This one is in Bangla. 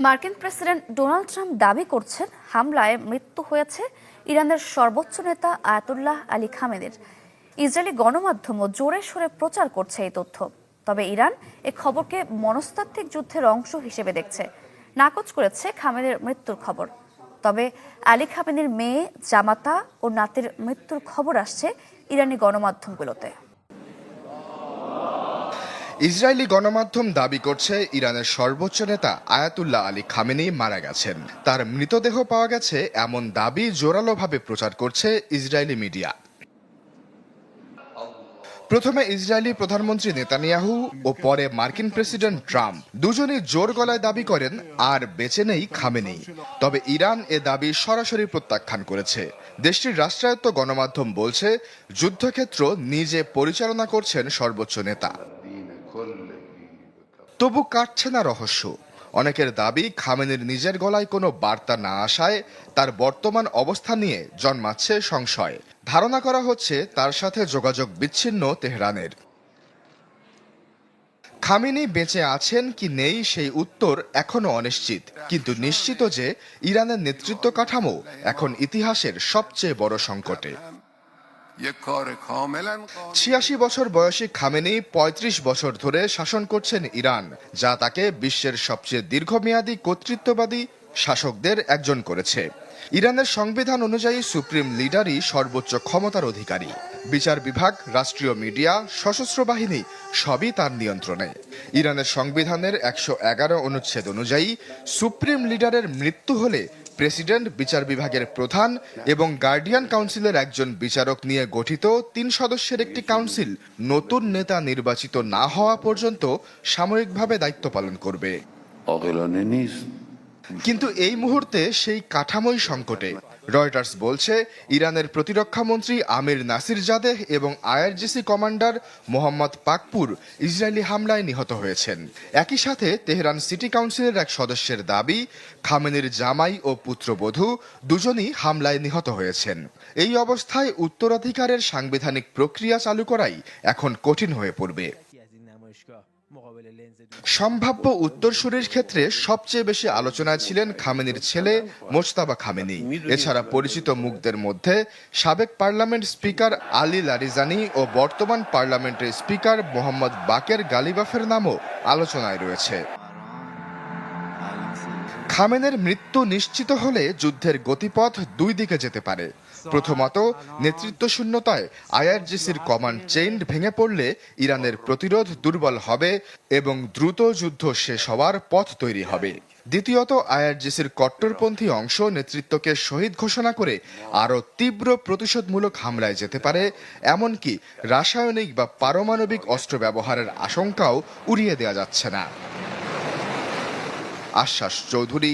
মার্কিন প্রেসিডেন্ট ডোনাল্ড ট্রাম্প দাবি করছেন হামলায় মৃত্যু হয়েছে ইরানের সর্বোচ্চ নেতা আয়াতুল্লাহ আলী খামেনির। ইসরায়েলি গণমাধ্যমও জোরে সোরে প্রচার করছে এই তথ্য। তবে ইরান এ খবরকে মনস্তাত্ত্বিক যুদ্ধের অংশ হিসেবে দেখছে, নাকচ করেছে খামেনির মৃত্যুর খবর। তবে আলী খামেনির মেয়ে, জামাতা ও নাতির মৃত্যুর খবর আসছে ইরানি গণমাধ্যমগুলোতে। ইসরায়েলি গণমাধ্যম দাবি করছে ইরানের সর্বোচ্চ নেতা আয়াতুল্লাহ আলী খামেনি মারা গেছেন। তার মৃতদেহ পাওয়া গেছে এমন দাবি জোরালোভাবে প্রচার করছে ইসরায়েলি মিডিয়া। প্রথমে ইসরায়েলি প্রধানমন্ত্রী নেতানিয়াহু ও পরে মার্কিন প্রেসিডেন্ট ট্রাম্প দুজনই জোর গলায় দাবি করেন আর বেঁচে নেই খামেনি। তবে ইরান এ দাবি সরাসরি প্রত্যাখ্যান করেছে। দেশটির রাষ্ট্রায়ত্ত গণমাধ্যম বলছে যুদ্ধক্ষেত্র নিজে পরিচালনা করছেন সর্বোচ্চ নেতা। তবু কাটছে না রহস্য। অনেকের দাবি খামেনির নিজের গলায় কোনো বার্তা না আসায় তার বর্তমান অবস্থা নিয়ে জন্মাচ্ছে সংশয়। ধারণা করা হচ্ছে তার সাথে যোগাযোগ বিচ্ছিন্ন তেহরানের। খামেনি বেঁচে আছেন কি নেই সেই উত্তর এখনো অনিশ্চিত, কিন্তু নিশ্চিত যে ইরানের নেতৃত্ব কাঠামো এখন ইতিহাসের সবচেয়ে বড় সংকটে। ৮৬ বছর বয়সী খামেনি ৩৫ বছর ধরে শাসন করছেন ইরান, যা তাকে বিশ্বের সবচেয়ে দীর্ঘমেয়াদী কর্তৃত্ববাদী শাসকদের একজন করেছে। ইরানের সংবিধান অনুযায়ী সুপ্রিম লিডারই সর্বোচ্চ ক্ষমতার অধিকারী। বিচার বিভাগ, রাষ্ট্রীয় মিডিয়া, সশস্ত্র বাহিনী সবই তার নিয়ন্ত্রণে। ইরানের সংবিধানের ১১১ অনুচ্ছেদ অনুযায়ী সুপ্রিম লিডারের মৃত্যু হলে প্রেসিডেন্ট, বিচার বিভাগের প্রধান এবং গার্ডিয়ান কাউন্সিলের একজন বিচারক নিয়ে গঠিত ৩ সদস্যের একটি কাউন্সিল নতুন নেতা নির্বাচিত না হওয়া পর্যন্ত সাময়িকভাবে দায়িত্ব পালন করবে। কিন্তু এই মুহূর্তে সেই কাঠামোই সংকটে। রয়টার্স বলছে ইরানের প্রতিরক্ষা মন্ত্রী আমির নাসির জাদেহ এবং IRGC commander Mohammad Pakpour Israeli হামলায় নিহত হয়েছেন। একই সাথে তেহরান সিটি কাউন্সিলের এক সদস্যের দাবি খামেনির জামাই ও পুত্রবধূ দুজনই হামলায় নিহত হয়েছেন। এই অবস্থায় উত্তরাধিকারের সাংবিধানিক প্রক্রিয়া চালু করাই এখন কঠিন হয়ে পড়বে। সম্ভাব্য উত্তরসূরির ক্ষেত্রে সবচেয়ে বেশি আলোচনায় ছিলেন খামেনির ছেলে মোজতাবা খামেনি। এছাড়া পরিচিত মুখদের মধ্যে সাবেক পার্লামেন্ট স্পিকার আলী লারিজানি ও বর্তমান পার্লামেন্টের স্পিকার মোহাম্মদ বাকের গালিবাফের নামও আলোচনায় রয়েছে। খামেনের মৃত্যু নিশ্চিত হলে যুদ্ধের গতিপথ দুই দিকে যেতে পারে। প্রথমত, নেতৃত্ব শূন্যতায় আইআরজিসির কমান্ড চেইন ভেঙে পড়লে ইরানের প্রতিরোধ দুর্বল হবে এবং দ্রুত যুদ্ধ শেষ হওয়ার পথ তৈরি হবে। দ্বিতীয়ত, আইআরজিসির কট্টরপন্থী অংশ নেতৃত্বকে শহীদ ঘোষণা করে আরও তীব্র প্রতিশোধমূলক হামলায় যেতে পারে, এমনকি রাসায়নিক বা পারমাণবিক অস্ত্র ব্যবহারের আশঙ্কাও উড়িয়ে দেওয়া যাচ্ছে না। আশ্বাস চৌধুরী,